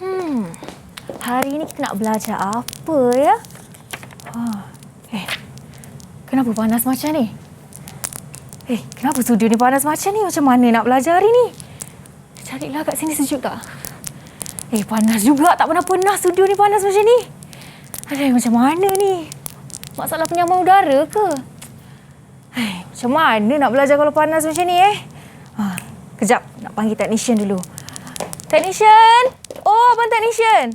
Hmm, hari ini kita nak belajar apa ya? Kenapa panas macam ni? Kenapa studio ni panas macam ni? Macam mana nak belajar hari ni? Carilah kat sini sejuk tak? Panas juga. Tak pernah studio ni panas macam ni. Macam mana ni? Masalah penyaman udara ke? Macam mana nak belajar kalau panas macam ni Kejap, nak panggil technician dulu. Technician! Oh, abang technician!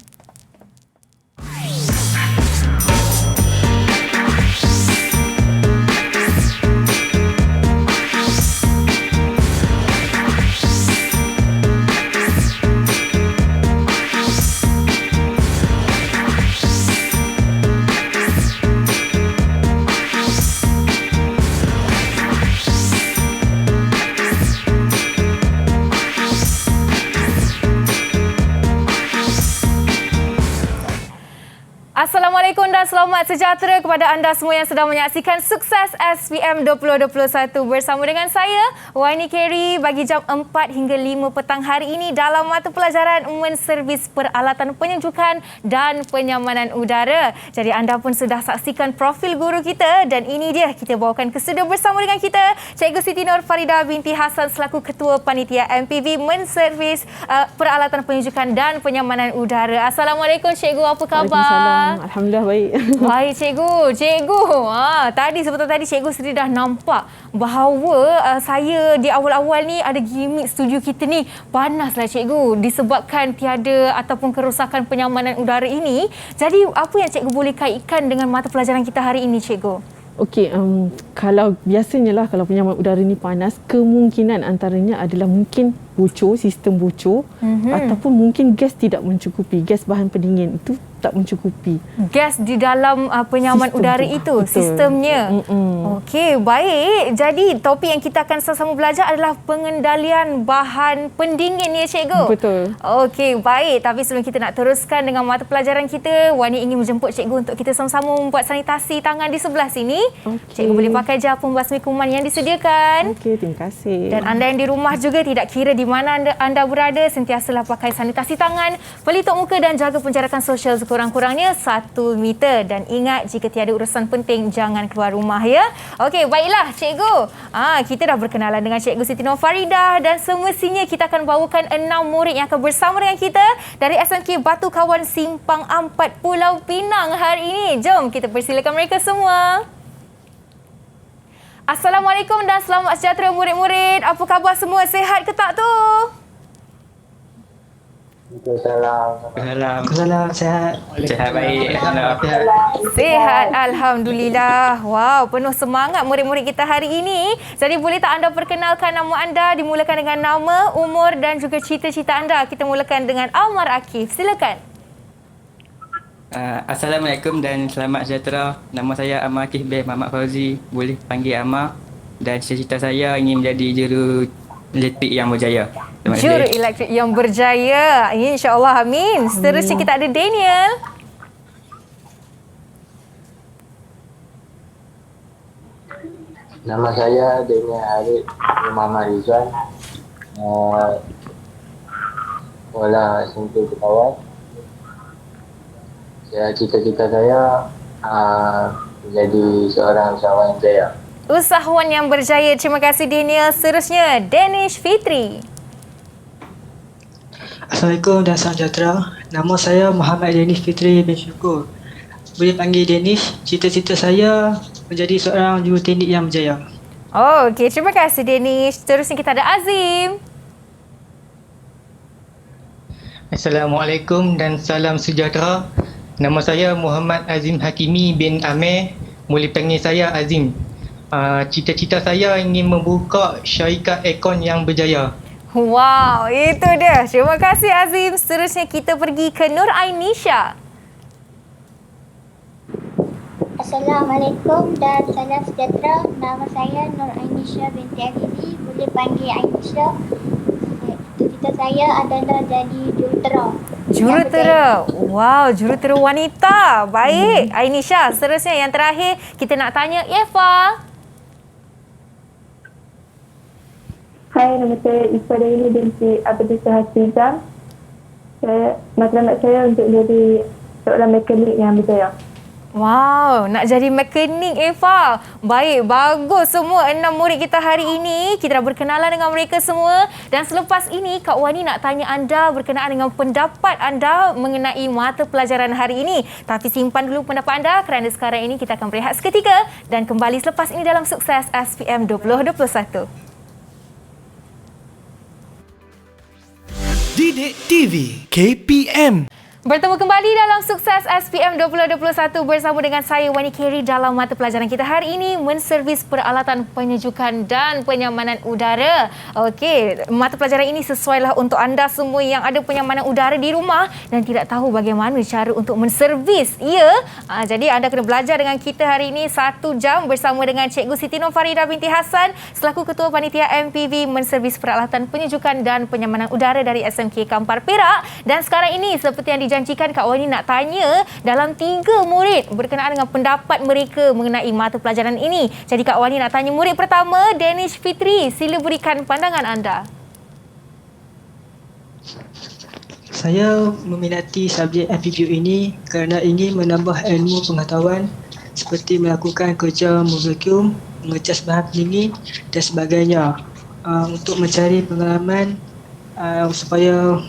Assalamualaikum dan selamat sejahtera kepada anda semua yang sedang menyaksikan Sukses SPM 2021 bersama dengan saya, Wani Kerry, bagi jam 4 hingga 5 petang hari ini dalam mata pelajaran menservis peralatan penyejukan dan penyamanan udara. Jadi anda pun sudah saksikan profil guru kita dan ini dia kita bawakan ke studio bersama dengan kita Cikgu Siti Nur Farida binti Hasan selaku Ketua Panitia MPV menservis peralatan penyejukan dan penyamanan udara. Assalamualaikum Cikgu, apa khabar? Alhamdulillah baik. Baik Cikgu. Sebentar tadi Cikgu sendiri dah nampak bahawa saya di awal-awal ni ada gimmick studio kita ni panaslah Cikgu disebabkan tiada ataupun kerosakan penyamanan udara ini. Jadi apa yang Cikgu boleh kaitkan dengan mata pelajaran kita hari ini Cikgu? Okey, kalau biasanya lah kalau penyaman udara ni panas, kemungkinan antaranya adalah mungkin bocor, sistem bocor ataupun mungkin gas tidak mencukupi, gas bahan pendingin itu tak mencukupi. Gas di dalam penyaman Sistem udara tu. itu, Betul. sistemnya. Okey, baik. Jadi topik yang kita akan sama-sama belajar adalah pengendalian bahan pendingin ya Cikgu? Betul. Okey, baik. Tapi sebelum kita nak teruskan dengan mata pelajaran kita, Wani ingin menjemput Cikgu untuk kita sama-sama membuat sanitasi tangan di sebelah sini. Okey. Cikgu boleh pakai je pembasmi kuman yang disediakan. Okey, terima kasih. Dan anda yang di rumah juga, tidak kira di mana anda berada, sentiasalah pakai sanitasi tangan, pelitup muka dan jaga penjarakan sosial sekurang-kurangnya 1 meter. Dan ingat, jika tiada urusan penting, jangan keluar rumah ya. Okey, baiklah Cikgu. Kita dah berkenalan dengan Cikgu Siti Nur Farida dan semestinya kita akan bawakan 6 murid yang akan bersama dengan kita dari SMK Batu Kawan Simpang Ampat Pulau Pinang hari ini. Jom kita persilakan mereka semua. Assalamualaikum dan selamat sejahtera murid-murid. Apa khabar semua? Sihat ke tak tu? Waalaikumsalam. Sehat. Sehat baik. Sihat, Alhamdulillah. Wow, penuh semangat murid-murid kita hari ini. Jadi boleh tak anda perkenalkan nama anda, dimulakan dengan nama, umur dan juga cita-cita anda. Kita mulakan dengan Almar Akif. Silakan. Assalamualaikum dan selamat sejahtera. Nama saya Amar Akif bin Muhammad Fauzi. Boleh panggil Amar. Dan cita-cita saya ingin menjadi juru elektrik yang berjaya. Terima kasih. Juru elektrik yang berjaya. InsyaAllah, amin. Seterusnya kita ada Daniel. Nama saya Daniel Harith bin Muhammad Rizwan. Sekolah SMP Kawan. Cita-cita saya menjadi seorang usahawan yang jaya. Usahawan yang berjaya. Terima kasih Daniel. Seterusnya Danish Fitri. Assalamualaikum dan salam sejahtera. Nama saya Muhammad Danish Fitri bin Syukur. Boleh panggil Danish. Cita-cita saya menjadi seorang juruteknik yang berjaya. Okey, terima kasih Danish. Seterusnya kita ada Azim. Assalamualaikum dan salam sejahtera. Nama saya Muhammad Azim Hakimi bin Amir. Boleh panggil saya Azim. Cita-cita saya ingin membuka syarikat aircon yang berjaya. Wow, itu dia. Terima kasih Azim. Seterusnya kita pergi ke Nur Ainisha. Assalamualaikum dan salam sejahtera. Nama saya Nur Ainisha binti Azizi. Boleh panggil Ainisha. Cita-cita saya adalah jadi jurutera. Jurutera. Wow, jurutera wanita. Baik, Ainisha. Seterusnya yang terakhir kita nak tanya Eva. Hai, nama saya Ifa Daili binti Abdul Hafizah. matlamat saya untuk jadi seorang mekanik yang berjaya. Wow, nak jadi mekanik Eva. Baik, bagus semua 6 murid kita hari ini. Kita dah berkenalan dengan mereka semua. Dan selepas ini, Kak Wani nak tanya anda berkenaan dengan pendapat anda mengenai mata pelajaran hari ini. Tapi simpan dulu pendapat anda kerana sekarang ini kita akan berehat seketika dan kembali selepas ini dalam Sukses SPM 2021. Didik TV KPM. Bertemu kembali dalam Sukses SPM 2021 bersama dengan saya Wani Kerry dalam mata pelajaran kita hari ini menservis peralatan penyejukan dan penyamanan udara. Okey, mata pelajaran ini sesuailah untuk anda semua yang ada penyamanan udara di rumah dan tidak tahu bagaimana cara untuk menservis. Ya, jadi anda kena belajar dengan kita hari ini 1 jam bersama dengan Cikgu Siti Nur Farida binti Hassan selaku Ketua Panitia MPV menservis peralatan penyejukan dan penyamanan udara dari SMK Kampar Perak. Dan sekarang ini seperti yang janjikan Kak Wani nak tanya dalam 3 murid berkenaan dengan pendapat mereka mengenai mata pelajaran ini. Jadi Kak Wani nak tanya murid pertama, Danish Fitri. Sila berikan pandangan anda. Saya meminati subjek MPQ ini kerana ingin menambah ilmu pengetahuan seperti melakukan kerja vacuum, mengecas bahan pendingin dan sebagainya untuk mencari pengalaman supaya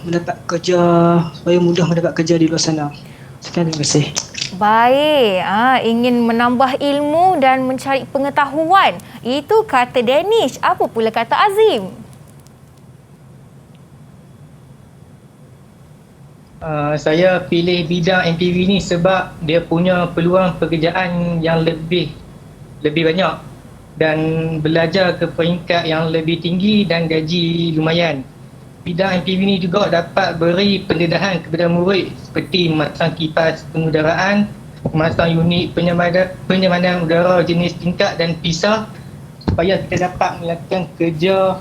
mudah mendapat kerja di luar sana. Sekian, terima kasih. Baik, ingin menambah ilmu dan mencari pengetahuan. Itu kata Danish. Apa pula kata Azim? Saya pilih bidang MPV ni sebab dia punya peluang pekerjaan yang lebih banyak dan belajar ke peringkat yang lebih tinggi dan gaji lumayan. Bidang MPV ini juga dapat beri pendedahan kepada murid seperti memasang kipas pengudaraan, memasang unit penyamanan udara jenis tingkat dan pisah supaya kita dapat melakukan kerja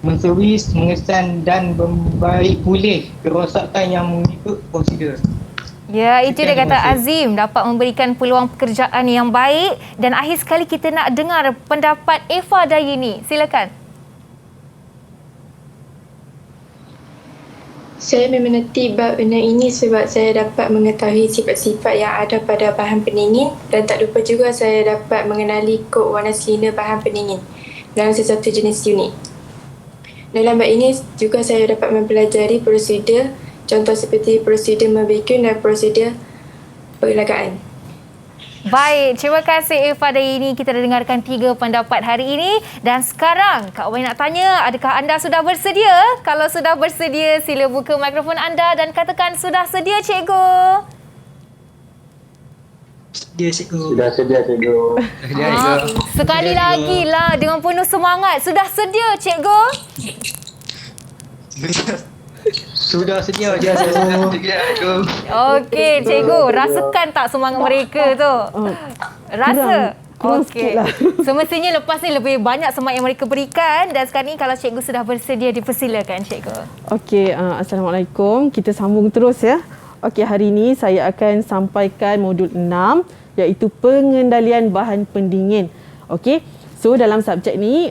menservis, mengesan dan membaik pulih kerosakan yang mengikut prosedur. Ya, itu dia kata Azim, dapat memberikan peluang pekerjaan yang baik. Dan akhir sekali kita nak dengar pendapat Eva Dayini. Silakan. Saya meminati bab benda ini sebab saya dapat mengetahui sifat-sifat yang ada pada bahan pendingin dan tak lupa juga saya dapat mengenali kod warna silinder bahan pendingin dalam sesuatu jenis unit. Dalam bab ini juga saya dapat mempelajari prosedur, contoh seperti prosedur memvacuum dan prosedur perlagaan. Baik, terima kasih Eva Dayini. Kita dah dengarkan 3 pendapat hari ini. Dan sekarang Kak Wani nak tanya, adakah anda sudah bersedia? Kalau sudah bersedia, sila buka mikrofon anda dan katakan sudah sedia, Cikgu. Sedia, Cikgu. Sudah sedia, Cikgu. Sekali lagi lah dengan penuh semangat. Sudah sedia, Cikgu? Sudah sedia. Okey, Cikgu. Rasakan tak semangat mereka tu? Rasa? Okey. Semestinya lepas ni lebih banyak semangat yang mereka berikan. Dan sekarang ni kalau Cikgu sudah bersedia, dipersilakan, Cikgu. Okey, Assalamualaikum. Kita sambung terus ya. Okey, hari ini saya akan sampaikan modul 6 iaitu pengendalian bahan pendingin. Okey. So dalam subjek ni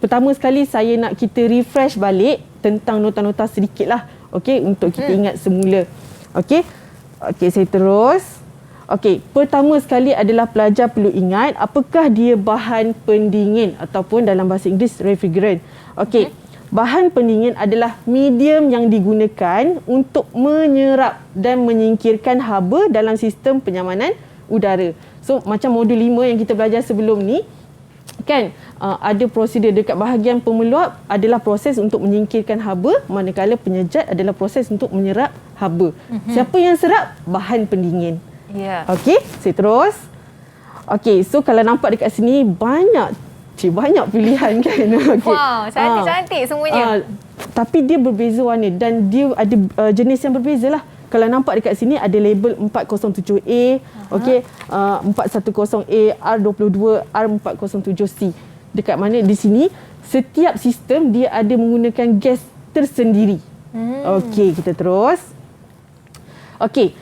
pertama sekali saya nak kita refresh balik tentang nota-nota sedikitlah. Okey, untuk kita ingat semula. Okey. Okey, saya terus. Okey, pertama sekali adalah pelajar perlu ingat apakah dia bahan pendingin ataupun dalam bahasa Inggeris refrigerant. Okey. Bahan pendingin adalah medium yang digunakan untuk menyerap dan menyingkirkan haba dalam sistem penyamanan udara. So macam modul 5 yang kita belajar sebelum ni kan, ada prosedur dekat bahagian pemeluap adalah proses untuk menyingkirkan haba, manakala penyejat adalah proses untuk menyerap haba. Siapa yang serap? Bahan pendingin. Ya. Okey, saya terus. Okey, so kalau nampak dekat sini banyak pilihan kan. Okay. Wow, cantik-cantik semuanya. Tapi dia berbeza warna dan dia ada jenis yang berbeza lah. Kalau nampak dekat sini ada label 407A, okey, 410A, R22, R407C. Dekat mana di sini setiap sistem dia ada menggunakan gas tersendiri. Okey, kita terus. Okey.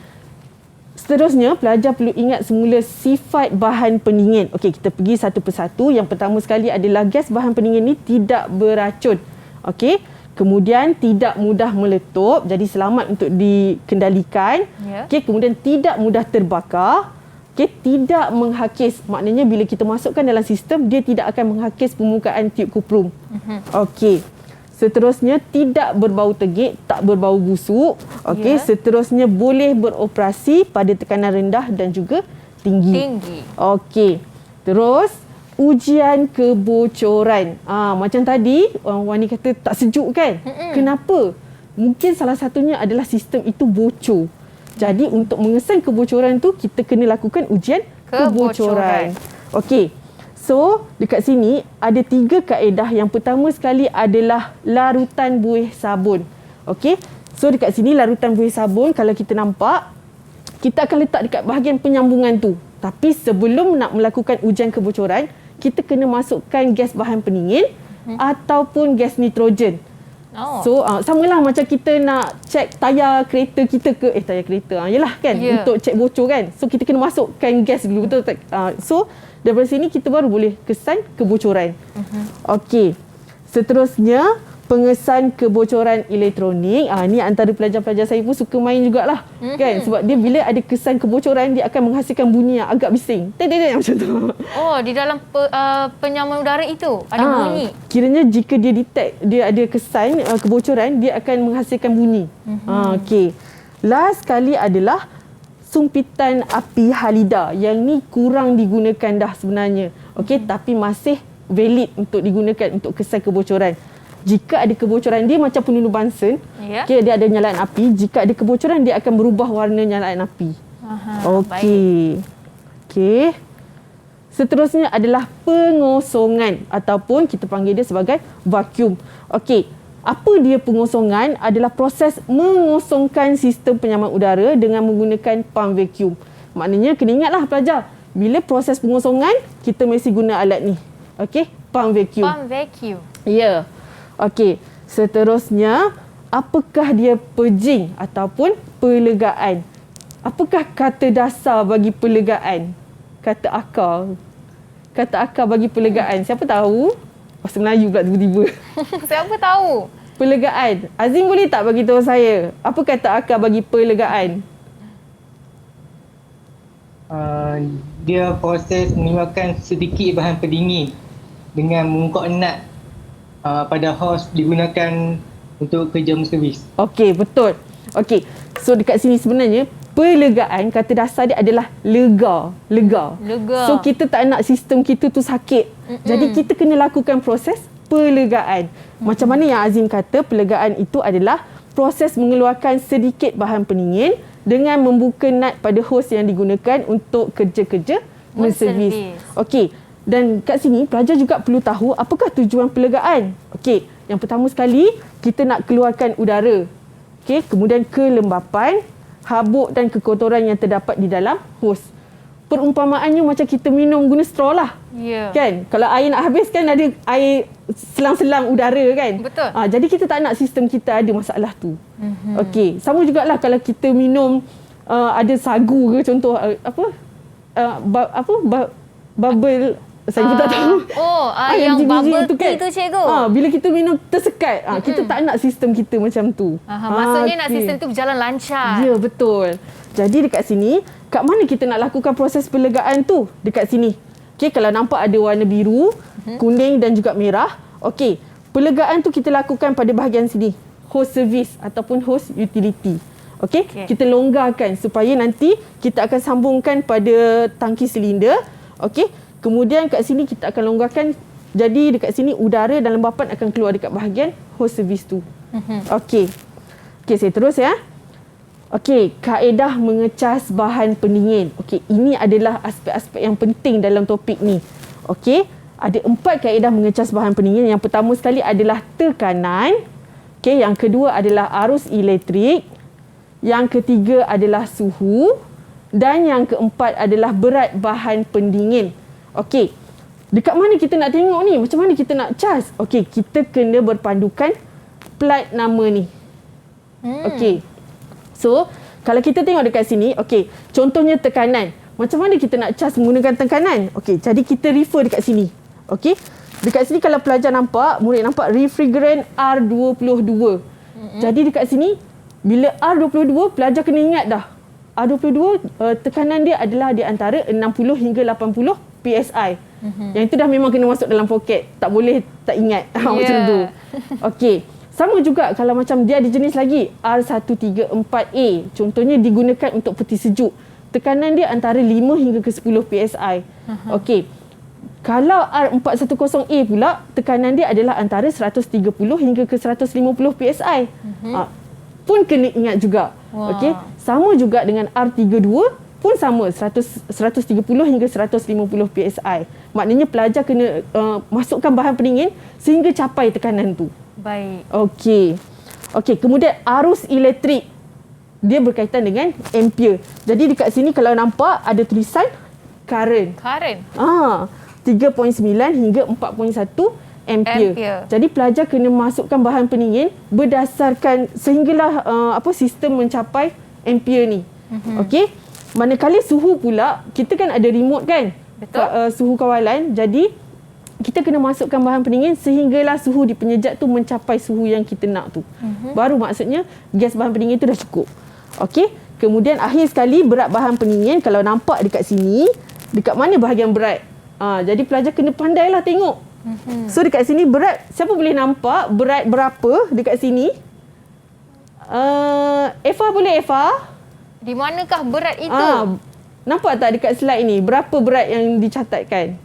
Seterusnya, pelajar perlu ingat semula sifat bahan pendingin. Okey, kita pergi satu persatu. Yang pertama sekali adalah gas bahan pendingin ni tidak beracun. Okey. Kemudian tidak mudah meletup, jadi selamat untuk dikendalikan. Okey, kemudian tidak mudah terbakar. Okey, tidak menghakis. Maknanya bila kita masukkan dalam sistem, dia tidak akan menghakis permukaan tiub kuprum. Okey. Seterusnya tidak berbau tegik, tak berbau busuk. Okey, seterusnya boleh beroperasi pada tekanan rendah dan juga tinggi. Okey. Terus ujian kebocoran. Macam tadi Wani kata tak sejuk kan? Kenapa? Mungkin salah satunya adalah sistem itu bocor. Jadi untuk mengesan kebocoran tu kita kena lakukan ujian kebocoran. Okey. So, dekat sini ada 3 kaedah. Yang pertama sekali adalah larutan buih sabun. Okey. So, dekat sini larutan buih sabun kalau kita nampak, kita akan letak dekat bahagian penyambungan tu. Tapi sebelum nak melakukan ujian kebocoran, kita kena masukkan gas bahan pendingin ataupun gas nitrogen. So, samalah macam kita nak cek tayar kereta kita ke, tayar kereta. Yalah kan, untuk cek bocor kan. So, kita kena masukkan gas dulu. Betul tak? So, daripada sini kita baru boleh kesan kebocoran. Okey. Seterusnya, pengesan kebocoran elektronik. Ni antara pelajar-pelajar saya pun suka main jugalah. Kan? Sebab dia bila ada kesan kebocoran, dia akan menghasilkan bunyi yang agak bising. Macam tu. Oh, di dalam penyaman udara itu ada bunyi. Kiranya jika dia detect dia ada kesan kebocoran, dia akan menghasilkan bunyi. Okey. Last kali adalah sumpitan api halida. Yang ni kurang digunakan dah sebenarnya. Okey, tapi masih valid untuk digunakan untuk kesan kebocoran. Jika ada kebocoran, dia macam peluru Bunsen. Okay, dia ada nyalaan api. Jika ada kebocoran, dia akan berubah warna nyalaan api. Okey. Okey. Seterusnya adalah pengosongan ataupun kita panggil dia sebagai vacuum. Okey. Apa dia pengosongan? Adalah proses mengosongkan sistem penyaman udara dengan menggunakan pump vacuum. Maknanya kena ingatlah pelajar, bila proses pengosongan, kita mesti guna alat ni. Okey, pump vacuum. Pump vacuum. Ya. Okey, seterusnya apakah dia purging ataupun pelegaan? Apakah kata dasar bagi pelegaan? Kata akar. Kata akar bagi pelegaan. Siapa tahu? Bahasa Melayu pula tiba-tiba. Siapa tahu? Pelegaan. Azim boleh tak bagi tahu saya? Apa kata akar bagi pelegaan? Dia proses mengeluarkan sedikit bahan pendingin dengan mengungkap nut pada hos digunakan untuk kerja servis. Okey, betul. Okey. So dekat sini sebenarnya pelegaan kata dasar dia adalah lega. So kita tak nak sistem kita tu sakit. Jadi kita kena lakukan proses pelegaan. Macam mana yang Azim kata, pelegaan itu adalah proses mengeluarkan sedikit bahan pendingin dengan membuka nut pada hos yang digunakan untuk kerja-kerja menservis. Okey. Dan kat sini pelajar juga perlu tahu apakah tujuan pelegaan. Okey, yang pertama sekali kita nak keluarkan udara. Okey, kemudian kelembapan, habuk dan kekotoran yang terdapat di dalam hos. Perumpamaannya macam kita minum guna straw lah. Kan? Kalau air nak habis kan ada air selang-selang udara kan? Betul. Jadi kita tak nak sistem kita ada masalah tu. Okey, sama jugalah kalau kita minum ada sagu ke contoh bubble saya pun tak tahu. Yang bubble tea tu cikgu. Bila kita minum tersekat, kita tak nak sistem kita macam tu. Maksudnya nak sistem tu berjalan lancar. Ya, betul. Jadi dekat sini, kat mana kita nak lakukan proses pelegaan tu? Dekat sini. Okey, kalau nampak ada warna biru, kuning dan juga merah. Okey, pelegaan tu kita lakukan pada bahagian sini. Hose service ataupun hose utility. Okey, kita longgarkan supaya nanti kita akan sambungkan pada tangki silinder. Okey. Kemudian kat sini kita akan longgarkan, jadi dekat sini udara dan lembapan akan keluar dekat bahagian hose service tu. Okey. Okey, saya terus ya. Okey, kaedah mengecas bahan pendingin. Okey, ini adalah aspek-aspek yang penting dalam topik ni. Okey, ada 4 kaedah mengecas bahan pendingin. Yang pertama sekali adalah tekanan. Okey, yang kedua adalah arus elektrik. Yang ketiga adalah suhu. Dan yang keempat adalah berat bahan pendingin. Okey, dekat mana kita nak tengok ni? Macam mana kita nak cas? Okey, kita kena berpandukan plat nama ni. Okey. So, kalau kita tengok dekat sini, okey, contohnya tekanan. Macam mana kita nak cas menggunakan tekanan? Okey, jadi kita refer dekat sini. Okey. Dekat sini kalau pelajar nampak, murid nampak refrigerant R22. Jadi dekat sini bila R22, pelajar kena ingat dah. R22 tekanan dia adalah di antara 60 hingga 80 PSI. Yang itu dah memang kena masuk dalam poket. Tak boleh tak ingat. Macam tu. Okey. Sama juga kalau macam dia ada jenis lagi R134A. Contohnya digunakan untuk peti sejuk. Tekanan dia antara 5 hingga ke 10 PSI. Okey. Kalau R410A pula, tekanan dia adalah antara 130 hingga ke 150 PSI. Pun kena ingat juga. Okey. Sama juga dengan R32 pun sama 130 hingga 150 PSI. Maknanya pelajar kena masukkan bahan pendingin sehingga capai tekanan tu. Baik. Okey. Kemudian arus elektrik. Dia berkaitan dengan ampere. Jadi dekat sini kalau nampak ada tulisan current. 3.9 hingga 4.1 ampere. Jadi pelajar kena masukkan bahan pendingin berdasarkan sehinggalah sistem mencapai ampere ni. Okey. Manakala suhu pula, kita kan ada remote kan? Betul. Suhu kawalan. Jadi kita kena masukkan bahan pendingin sehinggalah suhu di penyejak tu mencapai suhu yang kita nak tu. Baru maksudnya gas bahan pendingin tu dah cukup. Okey. Kemudian akhir sekali berat bahan pendingin, kalau nampak dekat sini, dekat mana bahagian berat? Jadi pelajar kena pandailah tengok. So dekat sini berat, siapa boleh nampak berat berapa dekat sini? Eva boleh Eva? Di manakah berat itu? Nampak tak dekat slide ni? Berapa berat yang dicatatkan?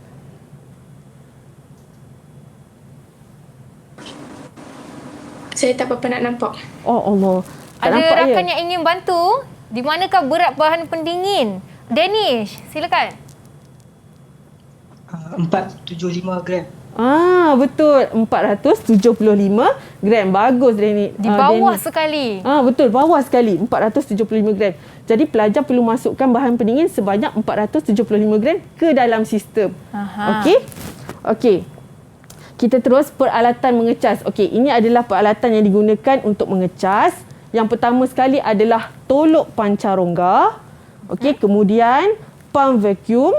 Saya tak apa-apa nak nampak. Oh Allah. Tak ada nampak rakan yang ingin bantu. Di manakah berat bahan pendingin? Danish, silakan. 475 gram. Betul. 475 gram. Bagus Danish. Di bawah sekali. Betul, bawah sekali. 475 gram. Jadi pelajar perlu masukkan bahan pendingin sebanyak 475 gram ke dalam sistem. Okey. Kita terus peralatan mengecas. Okey, ini adalah peralatan yang digunakan untuk mengecas. Yang pertama sekali adalah tolok pancarongga. Okey, kemudian pump vacuum.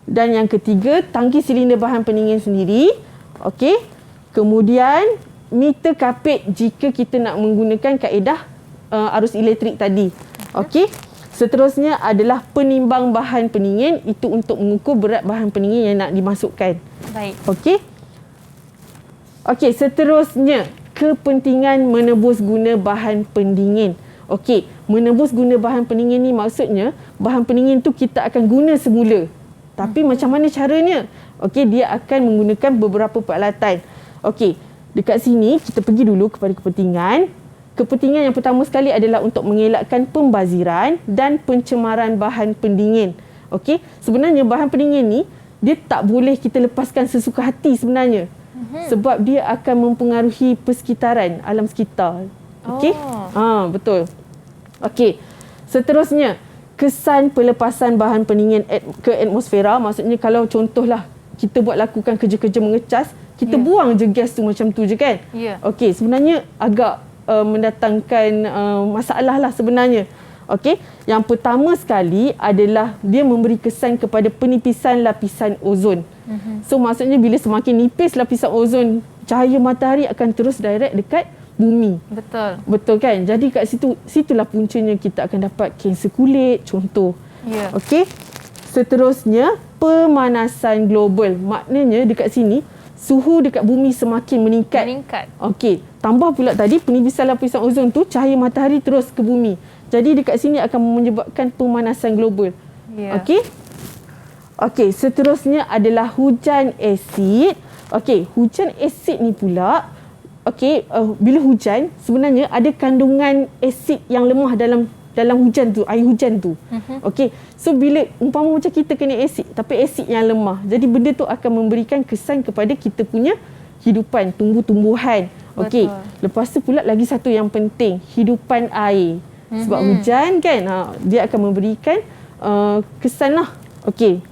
Dan yang ketiga, tangki silinder bahan pendingin sendiri. Okey. Kemudian meter kapit jika kita nak menggunakan kaedah arus elektrik tadi. Okey. Seterusnya adalah penimbang bahan pendingin. Itu untuk mengukur berat bahan pendingin yang nak dimasukkan. Baik. Okey, seterusnya kepentingan menebus guna bahan pendingin. Okey, menebus guna bahan pendingin ni maksudnya bahan pendingin tu kita akan guna semula. Tapi macam mana caranya? Okey, dia akan menggunakan beberapa peralatan. Okey, dekat sini kita pergi dulu kepada kepentingan. Kepentingan yang pertama sekali adalah untuk mengelakkan pembaziran dan pencemaran bahan pendingin. Okey, sebenarnya bahan pendingin ni dia tak boleh kita lepaskan sesuka hati sebenarnya. Sebab dia akan mempengaruhi persekitaran, alam sekitar. Okey? Betul. Okey. Seterusnya, kesan pelepasan bahan pendingin ke atmosfera. Maksudnya kalau contohlah kita lakukan kerja-kerja mengecas, kita buang je gas tu macam tu je kan? Okey, sebenarnya agak mendatangkan masalah lah sebenarnya. Okey, yang pertama sekali adalah dia memberi kesan kepada penipisan lapisan ozon. So maksudnya bila semakin nipis lapisan ozon, cahaya matahari akan terus direct dekat bumi. Betul kan? Jadi kat situlah puncanya kita akan dapat kanser kulit contoh. Okey. Seterusnya pemanasan global. Maknanya dekat sini suhu dekat bumi semakin meningkat. Okey. Tambah pula tadi penipisan lapisan ozon tu cahaya matahari terus ke bumi. Jadi dekat sini akan menyebabkan pemanasan global. Okey, seterusnya adalah hujan asid. Okey, hujan asid ni pula bila hujan sebenarnya ada kandungan asid yang lemah dalam hujan tu, air hujan tu. Okey. So bila umpama macam kita kena asid tapi asid yang lemah. Jadi benda tu akan memberikan kesan kepada kita punya hidupan, tumbuh-tumbuhan. Okey. Lepas tu pula lagi satu yang penting, hidupan air. Sebab hujan kan, dia akan memberikan kesan lah. Okey.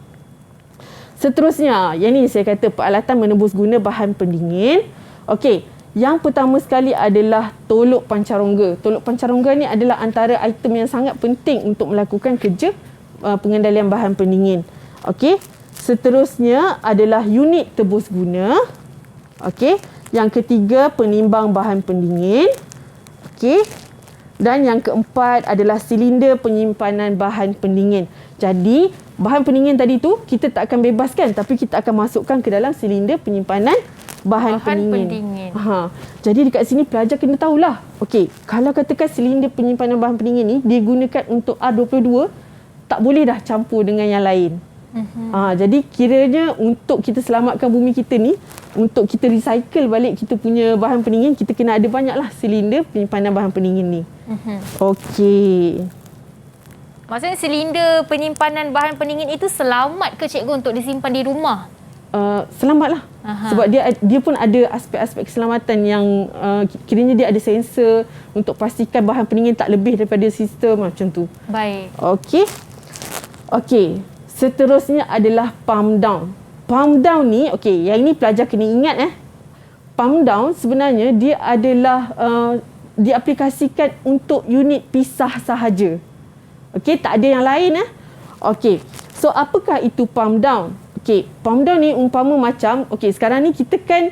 Seterusnya, yang ni saya kata peralatan menebus guna bahan pendingin. Okey, yang pertama sekali adalah tolok pancarongga. Tolok pancarongga ni adalah antara item yang sangat penting untuk melakukan kerja pengendalian bahan pendingin. Okey, Seterusnya adalah unit tebus guna. Okey. Yang ketiga, penimbang bahan pendingin. Okey. Dan yang keempat adalah silinder penyimpanan bahan pendingin. Jadi, bahan pendingin tadi tu kita tak akan bebaskan, tapi kita akan masukkan ke dalam silinder penyimpanan bahan pendingin. Jadi dekat sini pelajar kena tahulah. Okey, kalau katakan silinder penyimpanan bahan pendingin ni digunakan untuk R22, tak boleh dah campur dengan yang lain. Jadi kiranya untuk kita selamatkan bumi kita ni, untuk kita recycle balik kita punya bahan pendingin, kita kena ada banyaklah silinder penyimpanan bahan pendingin ni. Okey. Maksudnya silinder penyimpanan bahan pendingin itu selamat ke cikgu untuk disimpan di rumah? Selamatlah. Sebab dia pun ada aspek-aspek keselamatan yang kiranya dia ada sensor untuk pastikan bahan pendingin tak lebih daripada sistem macam tu. Baik. Okey. Seterusnya adalah pump down. Pump down ni, okey, yang ini pelajar kena ingat Pump down sebenarnya dia adalah diaplikasikan untuk unit pisah sahaja. Okey, tak ada yang lain Okey. So apakah itu pump down? Okey, pump down ni umpama macam, okey, sekarang ni kita kan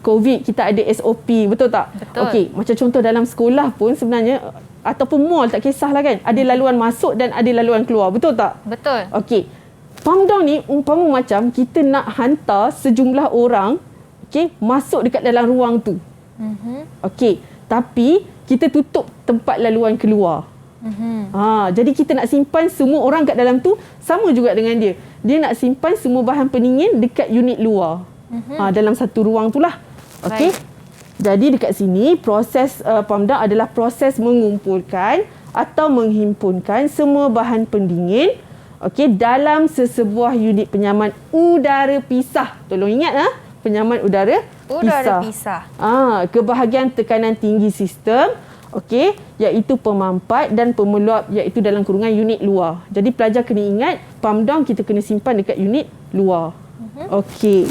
COVID, kita ada SOP, betul tak? Betul. Okey, macam contoh dalam sekolah pun sebenarnya ataupun mall, tak kisahlah kan, ada laluan masuk dan ada laluan keluar, betul tak? Betul. Okey. Pump down ni umpama macam kita nak hantar sejumlah orang, okey, masuk dekat dalam ruang tu. Okey, tapi kita tutup tempat laluan keluar. Jadi kita nak simpan semua orang kat dalam tu, sama juga dengan dia. Dia nak simpan semua bahan pendingin dekat unit luar. Dalam satu ruang tu lah. Okey. Jadi dekat sini proses pump down adalah proses mengumpulkan atau menghimpunkan semua bahan pendingin, okey, dalam sesebuah unit penyaman udara pisah. Tolong ingat penyaman udara pisah. Ke bahagian tekanan tinggi sistem, okey, iaitu pemampat dan pemeluap, iaitu dalam kurungan unit luar. Jadi pelajar kena ingat pump down kita kena simpan dekat unit luar. Okey.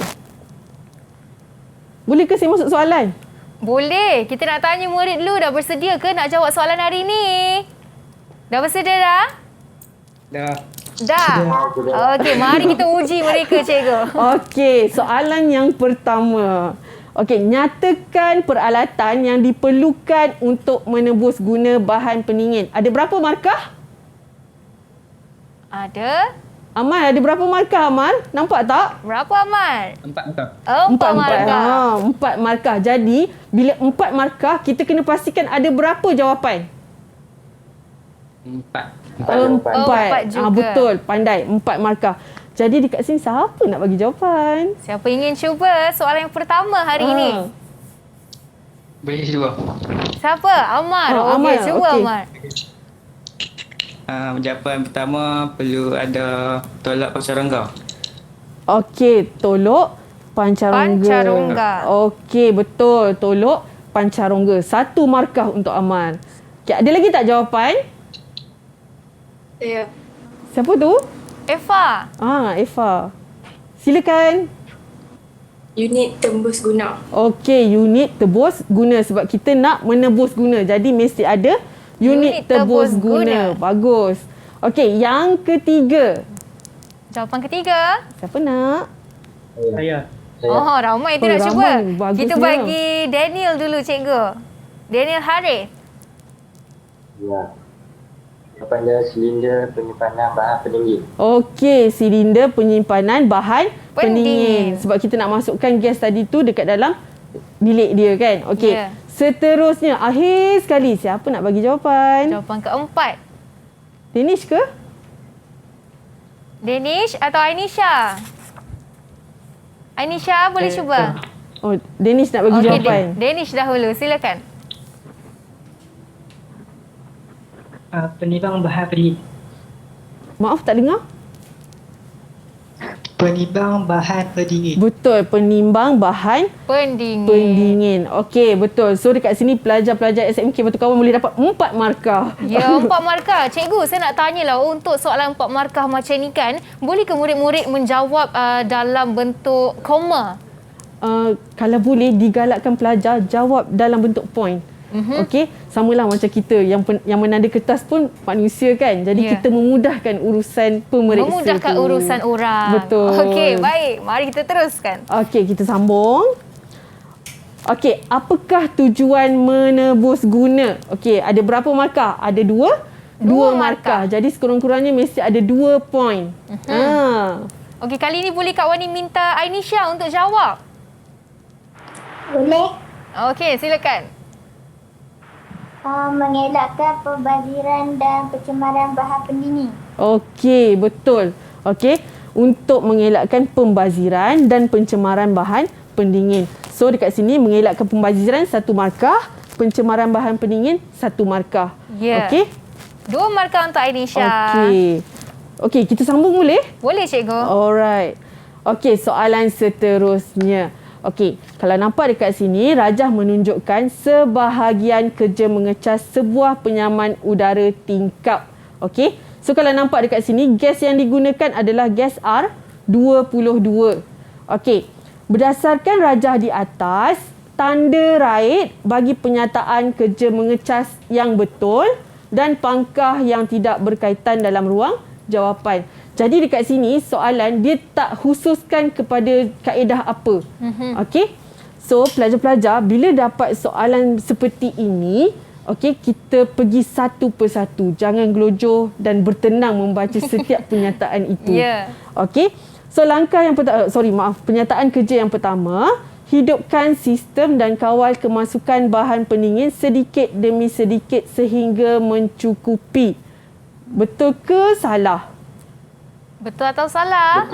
Boleh ke saya masuk soalan? Boleh. Kita nak tanya murid dulu, dah bersedia ke nak jawab soalan hari ni? Dah bersedia dah? Dah. Okey, mari kita uji mereka, cikgu. Okey, soalan yang pertama. Okey, nyatakan peralatan yang diperlukan untuk menebus guna bahan pendingin. Ada berapa markah? Ada. Amal, ada berapa markah, Amal? Nampak tak? Berapa, Amal? 4 markah. 4 markah. 4 markah. Jadi, bila 4 markah, kita kena pastikan ada berapa jawapan? 4. 4 juga. Betul, pandai. 4 markah. Jadi dekat sini siapa nak bagi jawapan? Siapa ingin cuba soalan yang pertama hari ini? Boleh cuba. Siapa? Amar. Okey, cuba Amar. Jawapan pertama perlu ada tolak pancarongga. Okey, tolok pancarongga. Okey, betul. Tolok pancarongga. 1 markah untuk Amar. Okay, ada lagi tak jawapan? Saya. Siapa tu? Eva. Eva. Silakan. Unit tembus guna. Okey, unit tebus guna sebab kita nak menebus guna. Jadi mesti ada unit tebus guna. Bagus. Okey, yang ketiga. Jawapan ketiga. Siapa nak? Saya. Ramai tu nak cuba. Bagusnya. Kita bagi Daniel dulu, cikgu. Daniel Harith. Ya. Jawapan dia silinder penyimpanan bahan pendingin. Okey, silinder penyimpanan bahan pendingin. Sebab kita nak masukkan gas tadi tu dekat dalam bilik dia kan. Okey. Yeah. Seterusnya, akhir sekali, siapa nak bagi jawapan? Jawapan keempat. Danish ke? Danish atau Ainisha? Ainisha boleh cuba? Oh, Danish nak bagi jawapan. Danish dahulu, silakan. Penimbang bahan pendingin. Maaf, tak dengar? Penimbang bahan pendingin. Betul, penimbang bahan pendingin. Okey, betul. So dekat sini pelajar-pelajar SMK Batu Kawan boleh dapat 4 markah. Ya, 4 markah. Cikgu, saya nak tanyalah untuk soalan 4 markah macam ni kan, boleh ke murid-murid menjawab dalam bentuk koma? Kalau boleh, digalakkan pelajar jawab dalam bentuk point. Okey, samalah macam kita yang menanda kertas pun manusia kan. Jadi kita memudahkan urusan pemeriksa Memudahkan tu. urusan orang. Betul. Okey, baik. Mari kita teruskan. Okey, kita sambung. Okey, apakah tujuan menebus guna? Okey, ada berapa markah? Ada dua markah. Jadi sekurang-kurangnya mesti ada 2 point. Okey, kali ini boleh Kak Wani minta Ainisha untuk jawab? Boleh. Okey, silakan. Mengelakkan pembaziran dan pencemaran bahan pendingin. Okey, betul. Okey, untuk mengelakkan pembaziran dan pencemaran bahan pendingin. So dekat sini mengelakkan pembaziran 1 markah, pencemaran bahan pendingin 1 markah. Ya. Okey? 2 markah untuk Ainisha. Okey, kita sambung boleh? Boleh, cikgu. Alright. Okey, soalan seterusnya. Okey, kalau nampak dekat sini, Rajah menunjukkan sebahagian kerja mengecas sebuah penyaman udara tingkap. Okey, so kalau nampak dekat sini, gas yang digunakan adalah gas R22. Okey, berdasarkan Rajah di atas, tanda right bagi penyataan kerja mengecas yang betul dan pangkah yang tidak berkaitan dalam ruang jawapan. Jadi dekat sini soalan dia tak khususkan kepada kaedah apa. Okey. So pelajar-pelajar bila dapat soalan seperti ini, okey, kita pergi satu persatu. Jangan gelojoh dan bertenang membaca setiap pernyataan itu. Okey. So langkah yang pertama, pernyataan kerja yang pertama, hidupkan sistem dan kawal kemasukan bahan pendingin sedikit demi sedikit sehingga mencukupi. Betul ke salah? Betul atau salah?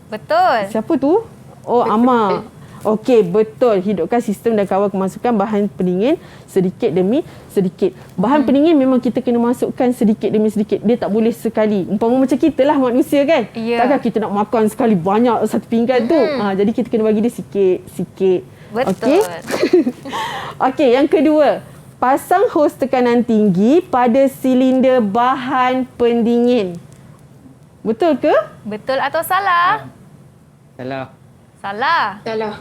Betul. Siapa tu? Oh, Amar. Okey, betul. Hidupkan sistem dan kawal kemasukan bahan pendingin sedikit demi sedikit. Bahan pendingin memang kita kena masukkan sedikit demi sedikit. Dia tak boleh sekali. Umpama macam kita lah manusia kan. Takkan kita nak makan sekali banyak satu pinggan tu. Jadi kita kena bagi dia sikit-sikit. Betul. Okey, yang kedua. Pasang hos tekanan tinggi pada silinder bahan pendingin. Betul ke? Betul atau salah? Salah. Salah. Salah.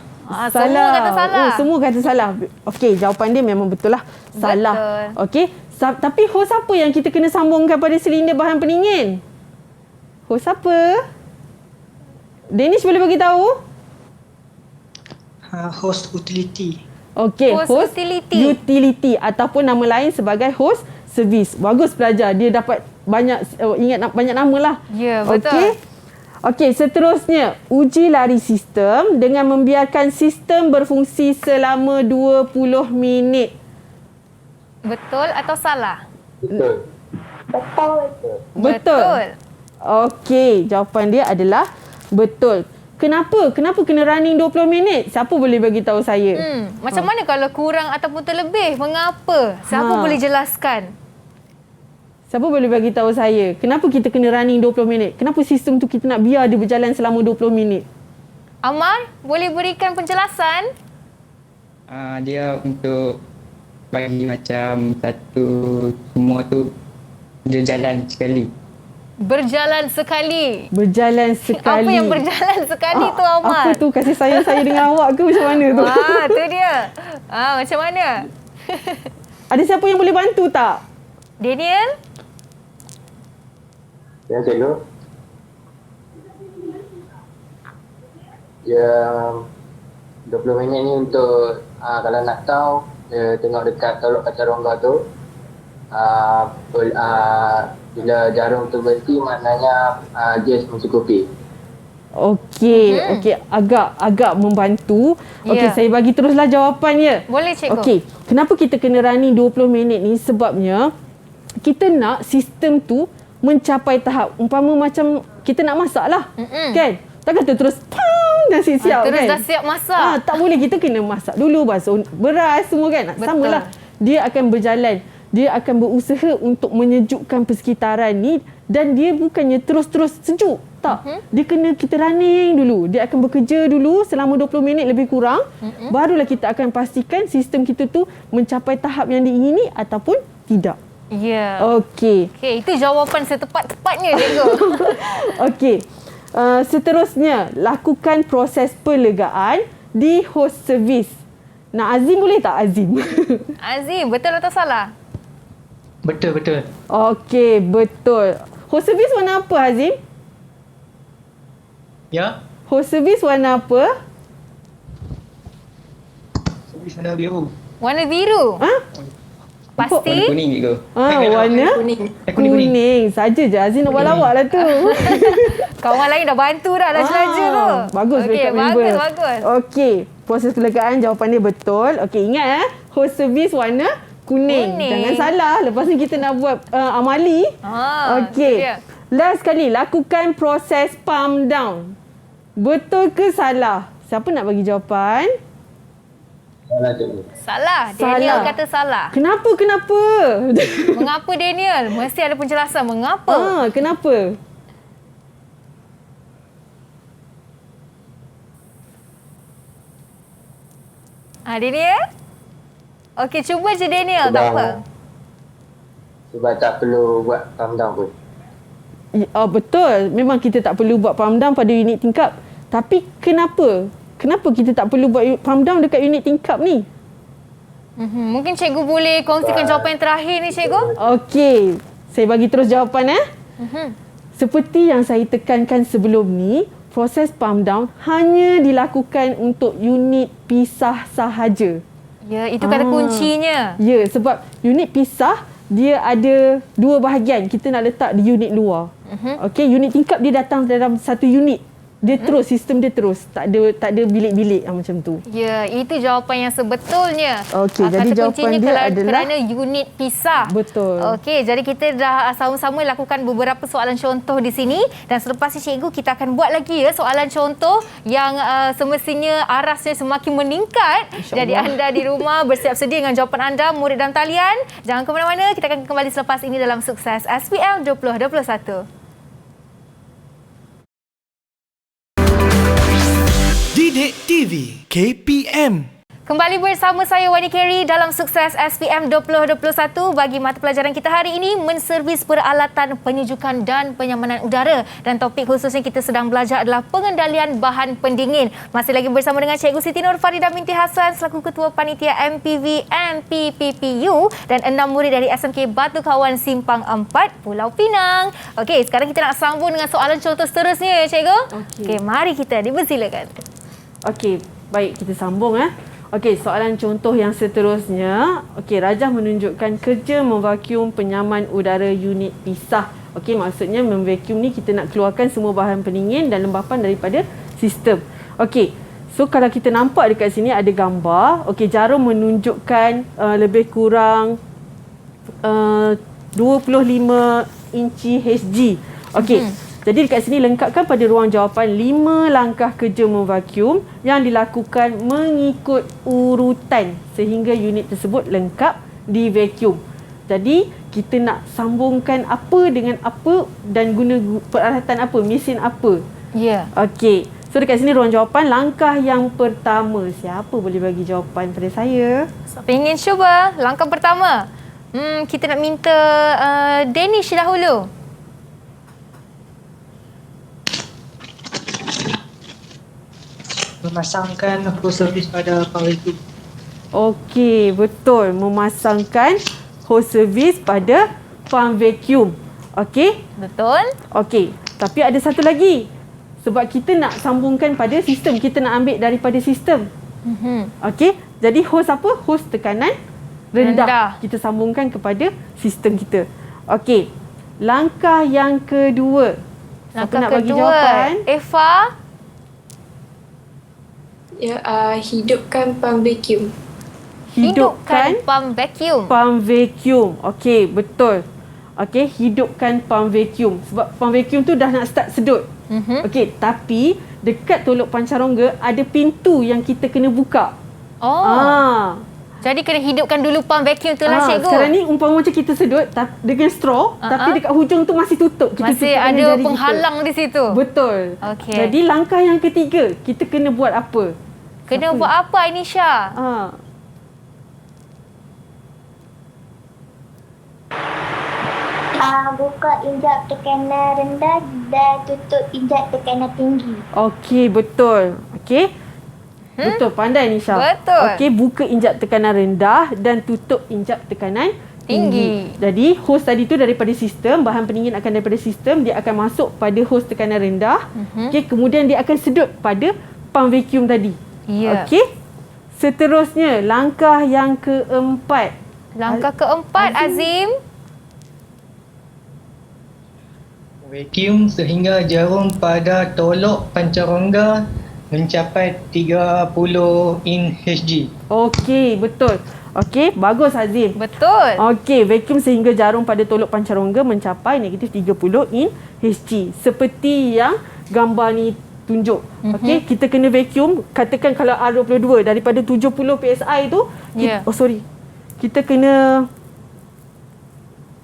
Semua kata salah. Semua kata salah. Okey, jawapan dia memang betul lah. Salah. Betul. Okey, tapi hos apa yang kita kena sambungkan pada silinder bahan pendingin? Hos apa? Danish boleh bagi tahu? Host utility. Okey, Host utility ataupun nama lain sebagai host servis. Bagus pelajar. Dia dapat ingat banyak nama lah. Ya, betul. Okey, seterusnya. Uji lari sistem dengan membiarkan sistem berfungsi selama 20 minit. Betul atau salah? Betul. Betul. Okey, jawapan dia adalah betul. Kenapa? Kenapa kena running 20 minit? Siapa boleh bagi tahu saya? Macam mana kalau kurang ataupun terlebih? Mengapa? Siapa boleh jelaskan? Siapa boleh bagi tahu saya? Kenapa kita kena running 20 minit? Kenapa sistem tu kita nak biar dia berjalan selama 20 minit? Amar, boleh berikan penjelasan? Dia untuk bagi macam satu semua tu dia jalan sekali. Berjalan sekali. Berjalan sekali. Apa yang berjalan sekali tu, Amar? Apa tu? Kasih sayang saya dengan awak ke macam mana tu? Tu dia. Macam mana? Ada siapa yang boleh bantu tak? Daniel? Ya, cikgu. Ya, 20 minit ni untuk kalau nak tahu, tengok dekat tolok kaca rongga tu. Bila jarum tu berhenti maknanya gas mencukupi. Okey, agak membantu. Okey, saya bagi teruslah jawapannya. Boleh, cikgu. Okey, kenapa kita kena running 20 minit ni? Sebabnya kita nak sistem tu mencapai tahap umpama macam kita nak masak lah. Kan? Takkan terus dah siap-siap terus kan? dah siap masak. Tak boleh, kita kena masak dulu, basuh beras semua kan. Samalah. Dia akan berjalan. Dia akan berusaha untuk menyejukkan persekitaran ni dan dia bukannya terus-terus sejuk. Tak. Dia kena kita running dulu. Dia akan bekerja dulu selama 20 minit lebih kurang. Barulah kita akan pastikan sistem kita tu mencapai tahap yang diingini ataupun tidak. Ya. Okey. Itu jawapan setepat-tepatnya, cikgu. Okey. Seterusnya, lakukan proses perlegaan di host servis. Nak Azim boleh tak Azim? Azim, betul atau salah? Betul. Okey, betul. Host service warna apa Azim? Ya. Host service warna apa? Servis warna biru. Warna biru. Ha? Warna Pasti? kuning gitu. Warna Kuning. kuning. Saja je Azim nak buat lawak lah tu. Kawan lain dah bantu dah laju tu. Bagus Okey, backup member. bagus. Okey, proses kelegaan jawapan dia betul. Okey, ingat host service warna kuning. Kuning. Jangan salah. Lepas ni kita nak buat amali. Okey. itu dia. Last sekali, lakukan proses palm down. Betul ke salah? Siapa nak bagi jawapan? Salah cikgu. Salah. Daniel kata salah. Kenapa? Mengapa Daniel? Mesti ada penjelasan mengapa. Kenapa? Daniel? Okey, cuba je Daniel. Tak apa. Sebab tak perlu buat palm down pun. Betul. Memang kita tak perlu buat palm down pada unit tingkap. Tapi kenapa? Kenapa kita tak perlu buat palm down dekat unit tingkap ni? Mungkin cikgu boleh kongsikan jawapan yang terakhir ni, cikgu? Okey. Saya bagi terus jawapan. Seperti yang saya tekankan sebelum ni, proses palm down hanya dilakukan untuk unit pisah sahaja. Ya, itu kata kuncinya. Ya, sebab unit pisah dia ada dua bahagian. Kita nak letak di unit luar. Okey, unit tingkap dia datang dalam satu unit. Dia terus, sistem dia terus. Tak ada bilik-bilik macam tu. Ya, itu jawapan yang sebetulnya. Okey, jadi kata jawapan kuncinya dia adalah kerana unit pisah. Betul. Okey, jadi kita dah sama-sama lakukan beberapa soalan contoh di sini dan selepas ini cikgu kita akan buat lagi soalan contoh yang semestinya arasnya semakin meningkat. Jadi anda di rumah bersiap sedia dengan jawapan anda, murid dalam talian. Jangan ke mana-mana, kita akan kembali selepas ini dalam Sukses SPM 2021. Didik TV KPM. Kembali bersama saya Wani Carey dalam Sukses SPM 2021. Bagi mata pelajaran kita hari ini, menservis peralatan penyejukan dan penyamanan udara. Dan topik khusus yang kita sedang belajar adalah pengendalian bahan pendingin. Masih lagi bersama dengan Cikgu Siti Nur Farida binti Hassan selaku Ketua Panitia MPV MPPPU dan 6 murid dari SMK Batu Kawan Simpang 4, Pulau Pinang. Okey, sekarang kita nak sambung dengan soalan contoh seterusnya, Cikgu. Okey, mari kita dipersilakan. Okey, baik kita sambung. Okey, soalan contoh yang seterusnya. Okey, Rajah menunjukkan kerja memvacuum penyaman udara unit pisah. Okey, maksudnya memvacuum ni kita nak keluarkan semua bahan pendingin dan lembapan daripada sistem. Okey, so kalau kita nampak dekat sini ada gambar. Okey, jarum menunjukkan lebih kurang 25 inci Hg. Okey. Jadi dekat sini lengkapkan pada ruang jawapan 5 langkah kerja memvacuum yang dilakukan mengikut urutan sehingga unit tersebut lengkap di vacuum. Jadi kita nak sambungkan apa dengan apa dan guna peralatan apa, mesin apa. Ya. Okey. So dekat sini ruang jawapan langkah yang pertama. Siapa boleh bagi jawapan pada saya? Siapa ingin cuba? Langkah pertama. Kita nak minta Danish dahulu. Memasangkan hose service pada pump vacuum. Okey, betul. Memasangkan hose service pada pump vacuum. Okey? Betul. Okey, tapi ada satu lagi. Sebab kita nak sambungkan pada sistem, kita nak ambil daripada sistem. Okey, jadi hose apa? Hose tekanan rendah. Kita sambungkan kepada sistem kita. Okey, langkah yang kedua. Siapa nak bagi jawapan? Eva. Ya, hidupkan pump vacuum. Hidupkan pump vacuum. Pump vacuum. Okey, betul. Okey, hidupkan pump vacuum. Sebab pump vacuum tu dah nak start sedut. Okey, tapi dekat tolok pancarongga ada pintu yang kita kena buka. Jadi kena hidupkan dulu pump vacuum tu lah, cikgu. Sekarang ni umpama macam kita sedut dengan straw, tapi dekat hujung tu masih tutup. Kita masih ada penghalang di situ. Betul. Okey. Jadi langkah yang ketiga, kita kena buat apa? Kena buat apa, Ainisha? Buka injak tekanan rendah dan tutup injak tekanan tinggi. Okey, betul. Okey. Betul, pandai Nisha. Betul. Okey, buka injap tekanan rendah dan tutup injap tekanan tinggi. Jadi hos tadi tu daripada sistem, bahan pendingin akan daripada sistem, dia akan masuk pada hos tekanan rendah. Okey, kemudian dia akan sedut pada pump vacuum tadi. Ya. Okey. Seterusnya, langkah yang keempat. Langkah keempat, Azim. Vacuum sehingga jarum pada tolok pancarongga mencapai 30 in Hg. Okey, betul. Okey, bagus Azim. Betul. Okey, vacuum sehingga jarum pada tolok pancarongga mencapai negatif 30 in Hg. Seperti yang gambar ni tunjuk. Okey, kita kena vacuum, katakan kalau R22 daripada 70 PSI tu, kita kena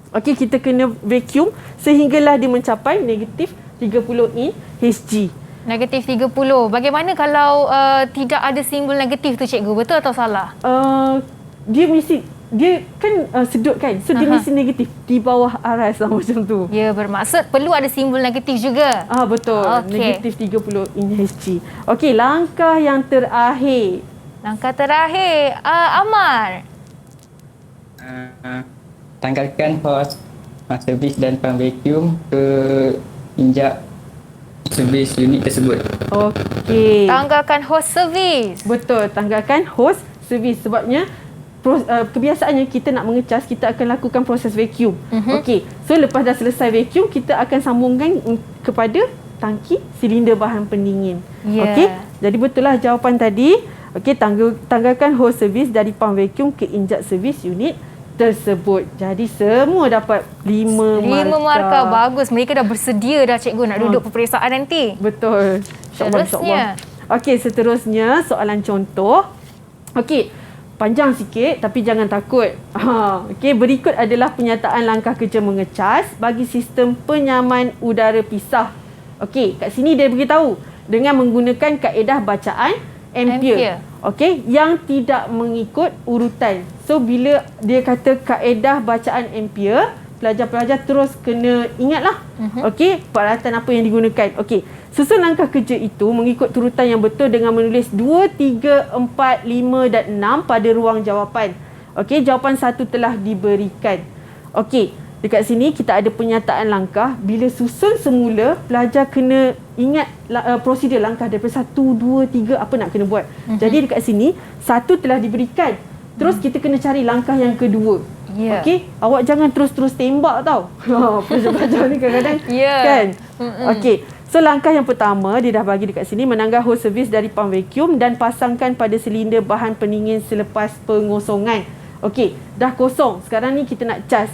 kita kena vacuum sehinggalah dia mencapai negatif 30 in Hg. Negatif 30. Bagaimana kalau tidak ada simbol negatif tu, cikgu? Betul atau salah? Dia kan sedut kan, so dia mesti negatif di bawah aras lah macam tu. Ya, bermaksud perlu ada simbol negatif juga. Betul. Negatif 30 in Hg. Okey, langkah yang terakhir. Amar. Tanggalkan hos servis dan pump vacuum ke injap servis unit tersebut. Okey. Tanggalkan hos servis. Betul, tanggalkan hos servis sebabnya kebiasaannya kita nak mengecas, kita akan lakukan proses vacuum. Okey, so lepas dah selesai vacuum, kita akan sambungkan kepada tangki silinder bahan pendingin. Okey, jadi betul lah jawapan tadi. Okey, tanggalkan hos servis dari pump vacuum ke injap servis unit tersebut. Jadi semua dapat 5 markah. Bagus. Mereka dah bersedia dah, cikgu, nak duduk peperiksaan nanti. Betul. Seterusnya. Okey, seterusnya soalan contoh. Okey, panjang sikit tapi jangan takut. Okey, berikut adalah penyataan langkah kerja mengecas bagi sistem penyaman udara pisah. Okey, kat sini dia beritahu dengan menggunakan kaedah bacaan ampere. Okey, yang tidak mengikut urutan. So bila dia kata kaedah bacaan ampere, pelajar-pelajar terus kena ingatlah. Okey, peralatan apa yang digunakan. Okey, susun langkah kerja itu mengikut urutan yang betul dengan menulis 2, 3, 4, 5 dan 6 pada ruang jawapan. Okey, jawapan 1 telah diberikan. Okey, dekat sini kita ada penyataan langkah. Bila susun semula, pelajar kena ingat prosedur langkah daripada 1, 2, 3 apa nak kena buat. Jadi dekat sini 1 telah diberikan. Terus kita kena cari langkah yang kedua. Okey, awak jangan terus-terus tembak tau. Pelajar-pelajar ni kadang-kadang kan. Okey, so langkah yang pertama dia dah bagi dekat sini, menanggal hos servis dari pump vacuum dan pasangkan pada silinder bahan pendingin selepas pengosongan. Okey, dah kosong. Sekarang ni kita nak cas.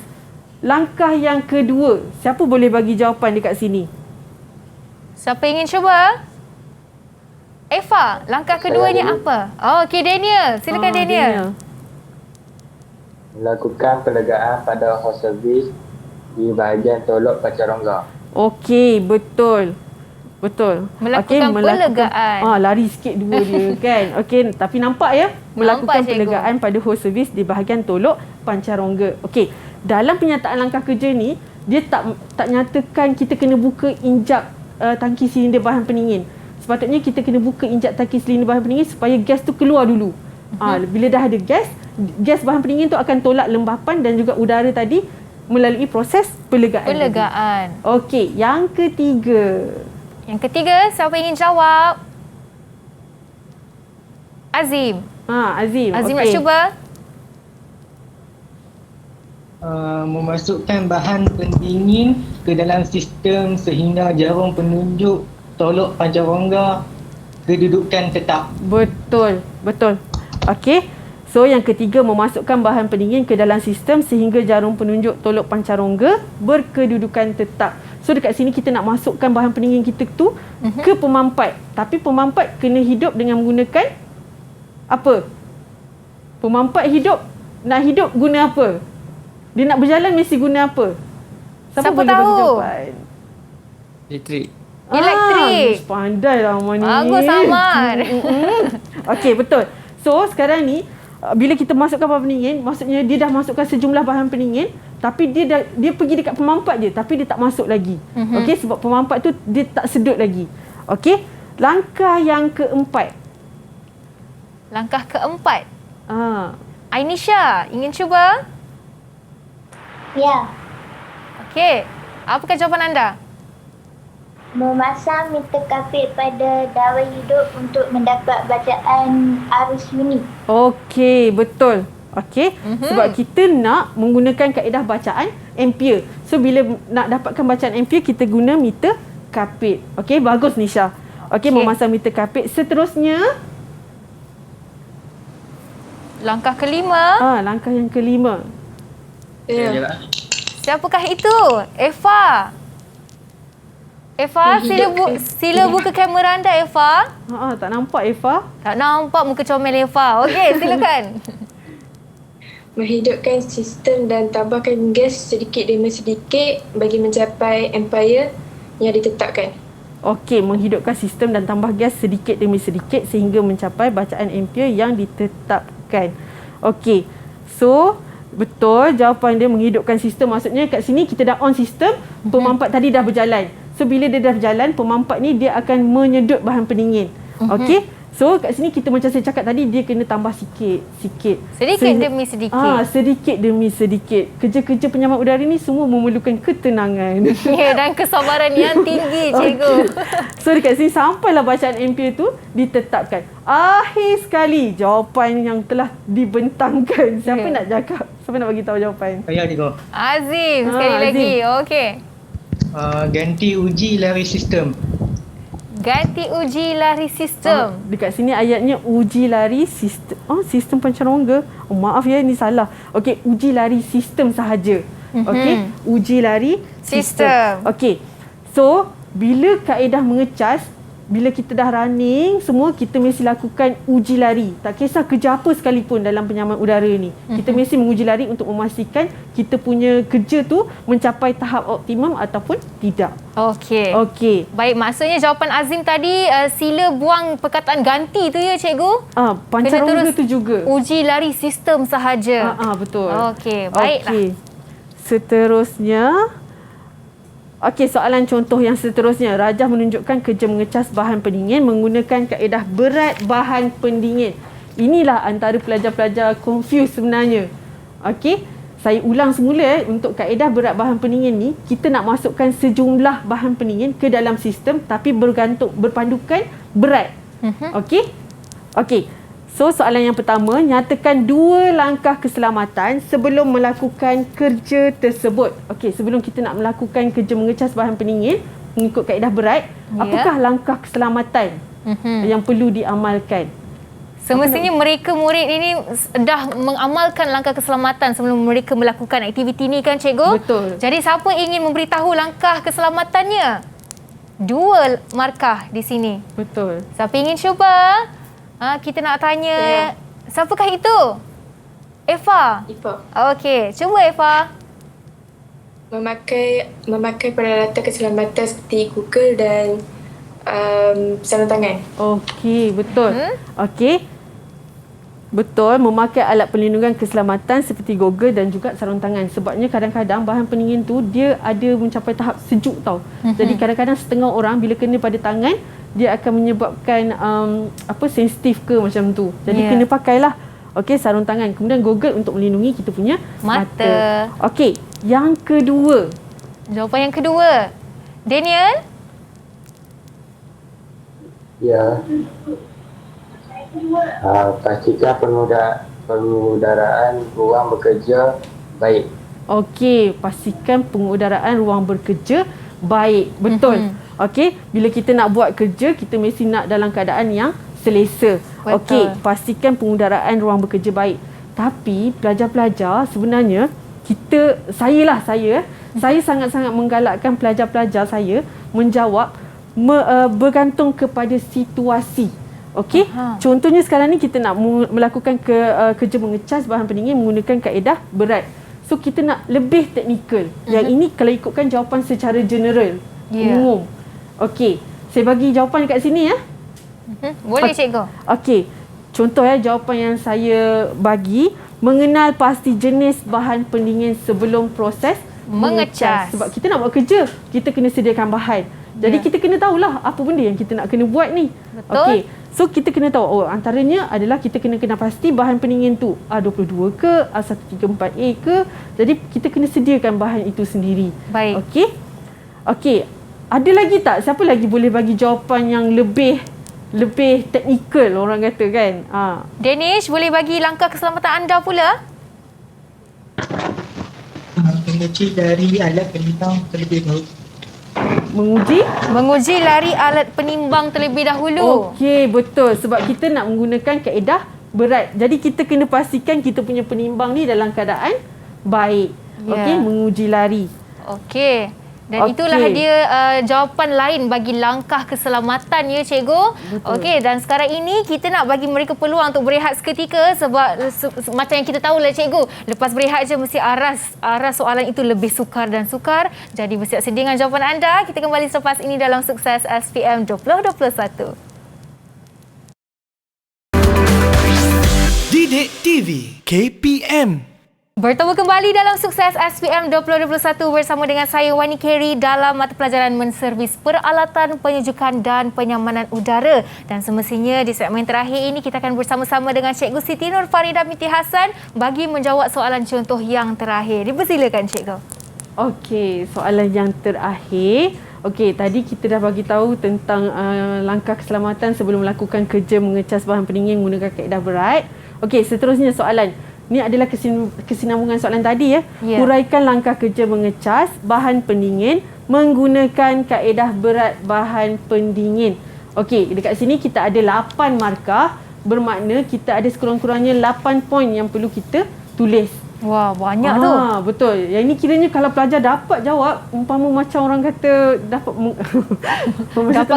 Langkah yang kedua, siapa boleh bagi jawapan dekat sini? Siapa ingin cuba? Eva, langkah keduanya apa? Okey, Daniel. Silakan Daniel. Melakukan pelegaan pada hos servis di bahagian tolok pancarongga. Okey, betul. Melakukan pelegaan. Lari sikit dua dia kan. Okey, tapi nampak ya? Melakukan pelegaan pada hos servis di bahagian tolok pancarongga. Okey, dalam penyataan langkah kerja ni, dia tak nyatakan kita kena buka injap tangki silinder bahan pendingin. Sepatutnya kita kena buka injap tangki silinder bahan pendingin supaya gas tu keluar dulu. Bila dah ada gas bahan pendingin tu akan tolak lembapan dan juga udara tadi melalui proses pelegaan. Okey, yang ketiga. Siapa ingin jawab? Azim. Azim nak cuba? Memasukkan bahan pendingin ke dalam sistem sehingga jarum penunjuk tolok pancarongga kedudukan tetap. Betul. Okey. So yang ketiga, memasukkan bahan pendingin ke dalam sistem sehingga jarum penunjuk tolok pancarongga berkedudukan tetap. So dekat sini kita nak masukkan bahan pendingin kita tu ke pemampat. Tapi pemampat kena hidup dengan menggunakan apa? Pemampat nak hidup guna apa? Dia nak berjalan mesti guna apa? Siapa boleh tahu? bagi jawapan? Elektrik. Pandai lah Amar ni. Bagus, Amar. Okey, betul. So sekarang ni bila kita masukkan bahan pendingin, maksudnya dia dah masukkan sejumlah bahan pendingin, tapi dia pergi dekat pemampat je, tapi dia tak masuk lagi. Okey, sebab pemampat tu dia tak sedut lagi. Okey, langkah yang keempat. Langkah keempat. Ainisha, ingin cuba? Ya. Okey. Apakah jawapan anda? Memasang meter kapit pada dawai hidup untuk mendapat bacaan arus unit. Okey, betul. Okey, sebab kita nak menggunakan kaedah bacaan ampere. So bila nak dapatkan bacaan ampere, kita guna meter kapit. Okey, bagus Nisha. Okey, memasang meter kapit. Seterusnya, langkah kelima. Langkah yang kelima. Siapakah itu? Eva. Eva, sila buka kamera anda, Eva. Tak nampak Eva. Tak nampak muka comel Eva. Okey, silakan. Menghidupkan sistem dan tambahkan gas sedikit demi sedikit bagi mencapai ampere yang ditetapkan. Okey, menghidupkan sistem dan tambah gas sedikit demi sedikit sehingga mencapai bacaan ampere yang ditetapkan. Okey, so betul jawapan dia menghidupkan sistem. Maksudnya kat sini kita dah on sistem, pemampat tadi dah berjalan. So bila dia dah berjalan, pemampat ni dia akan menyedut bahan pendingin. Okey, so kat sini kita macam saya cakap tadi, dia kena tambah sikit. Sedikit demi sedikit. Sedikit demi sedikit. Kerja-kerja penyambat udara ni semua memerlukan ketenangan. Ya, dan kesabaran yang tinggi, cikgu. So dekat sini sampailah bacaan ampere tu ditetapkan. Akhir sekali jawapan yang telah dibentangkan. Siapa nak cakap? Siapa nak bagi tahu jawapan? Saya cikgu. Azim sekali lagi. Okey. Ganti uji lari sistem. Ganti uji lari sistem. Dekat sini ayatnya uji lari sistem. Sistem pancarongga. Maaf ya, ini salah. Okey, uji lari sistem sahaja. Okey, uji lari sistem. Okey. So, bila kaedah mengecas, bila kita dah running semua, kita mesti lakukan uji lari. Tak kisah kerja apa sekalipun dalam penyaman udara ni. Kita mesti menguji lari untuk memastikan kita punya kerja tu mencapai tahap optimum ataupun tidak. Okey. Baik, maksudnya jawapan Azim tadi sila buang perkataan ganti tu ya, cikgu? Pancarongga tu juga. Uji lari sistem sahaja. Betul. Okey, baiklah. Seterusnya, soalan contoh yang seterusnya. Rajah menunjukkan kerja mengecas bahan pendingin menggunakan kaedah berat bahan pendingin. Inilah antara pelajar-pelajar confused sebenarnya. Okey, saya ulang semula untuk kaedah berat bahan pendingin ni, kita nak masukkan sejumlah bahan pendingin ke dalam sistem tapi berpandukan berat. Okey. So soalan yang pertama, nyatakan 2 langkah keselamatan sebelum melakukan kerja tersebut. Okey, sebelum kita nak melakukan kerja mengecas bahan pendingin mengikut kaedah berat, apakah langkah keselamatan yang perlu diamalkan? Semestinya mereka murid ini dah mengamalkan langkah keselamatan sebelum mereka melakukan aktiviti ni kan, cikgu? Betul. Jadi siapa ingin memberitahu langkah keselamatannya? 2 markah di sini. Betul. Siapa ingin cuba? Kita nak tanya, siapakah itu? Eva. Okey, cuba Eva. Memakai peralatan keselamatan seperti Google dan sarung tangan. Okey, betul. Okey. Betul, memakai alat perlindungan keselamatan seperti Google dan juga sarung tangan. Sebabnya kadang-kadang bahan pendingin tu dia ada mencapai tahap sejuk tau. Jadi kadang-kadang setengah orang bila kena pada tangan, dia akan menyebabkan sensitif ke macam tu. Jadi kena pakailah sarung tangan. Kemudian Google untuk melindungi kita punya mata. Okey, yang kedua. Jawapan yang kedua. Daniel? Ya. Pastikan pengudaraan ruang bekerja baik. Okey, pastikan pengudaraan ruang bekerja baik. Betul. Okey, bila kita nak buat kerja, kita mesti nak dalam keadaan yang selesa. Okey, pastikan pengudaraan ruang bekerja baik. Tapi pelajar-pelajar sebenarnya saya sangat-sangat menggalakkan pelajar-pelajar saya menjawab bergantung kepada situasi. Okey, contohnya sekarang ni kita nak melakukan kerja mengecas bahan pendingin menggunakan kaedah berat. So kita nak lebih teknikal. Yang ini kalau ikutkan jawapan secara general, umum. Okey, saya bagi jawapan dekat sini ya. Boleh cikgu. Okey, contoh jawapan yang saya bagi, mengenal pasti jenis bahan pendingin sebelum proses mengecas. Sebab kita nak buat kerja, kita kena sediakan bahan. Jadi kita kena tahulah apa benda yang kita nak kena buat ni. Betul. Okey. So kita kena tahu antaranya adalah kita kena pasti bahan pendingin tu A22 ke, A134A ke. Jadi kita kena sediakan bahan itu sendiri. Baik. Okey. Okey. Ada lagi tak? Siapa lagi boleh bagi jawapan yang lebih teknikal orang kata kan? Danish, boleh bagi langkah keselamatan anda pula? Menguji dari alat penimbang terlebih dahulu. Menguji lari alat penimbang terlebih dahulu. Okey, betul. Sebab kita nak menggunakan kaedah berat. Jadi kita kena pastikan kita punya penimbang ni dalam keadaan baik. Okey, menguji lari. Okey. Dan itulah dia jawapan lain bagi langkah keselamatan ya cikgu. Okey, dan sekarang ini kita nak bagi mereka peluang untuk berehat seketika sebab macam yang kita tahu lah cikgu, lepas berehat je mesti arah soalan itu lebih sukar dan sukar. Jadi bersiap sedia dengan jawapan anda. Kita kembali selepas ini dalam Sukses SPM 2021. Didik TV KPM. Bertemu kembali dalam Sukses SPM 2021 bersama dengan saya Wani Kerry dalam mata pelajaran menservis peralatan penyejukan dan penyamanan udara. Dan semestinya di segmen terakhir ini kita akan bersama-sama dengan Cikgu Siti Nur Farida Binti Hassan bagi menjawab soalan contoh yang terakhir. Dipersilakan Cikgu. Okey, soalan yang terakhir. Okey, tadi kita dah bagi tahu tentang langkah keselamatan sebelum melakukan kerja mengecas bahan pendingin menggunakan kaedah berat. Okey, seterusnya soalan. Ini adalah kesinambungan soalan tadi ya. Huraikan langkah kerja mengecas bahan pendingin menggunakan kaedah berat bahan pendingin. Okey, dekat sini kita ada 8 markah, bermakna kita ada sekurang-kurangnya 8 poin yang perlu kita tulis. Wah, banyak tu. Betul. Yang ini kiranya kalau pelajar dapat jawab, umpama macam orang kata dapat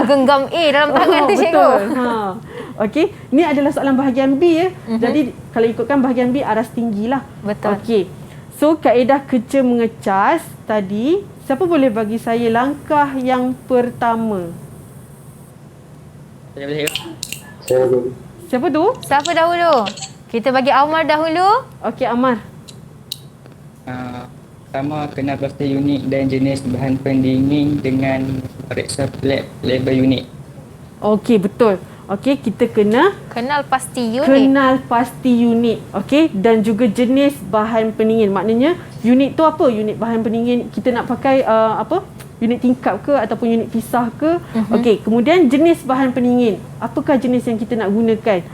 genggam A dalam tangan tu cikgu. Betul. Okey, ini adalah soalan bahagian B ya. Jadi kalau ikutkan bahagian B aras tinggilah. Betul. Okey. So kaedah kerja mengecas tadi, siapa boleh bagi saya langkah yang pertama? Saya boleh. Siapa tu? Siapa dahulu? Kita bagi Amar dahulu. Okey, Amar. Pertama, kenal proses unit dan jenis bahan pendingin dengan periksa label unit. Okey, betul. Okey, kita kenal pasti unit. Kenal pasti unit. Okey, dan juga jenis bahan pendingin. Maknanya unit tu apa? Unit bahan pendingin kita nak pakai unit tingkap ke ataupun unit pisah ke? Okey, kemudian jenis bahan pendingin. Apakah jenis yang kita nak gunakan?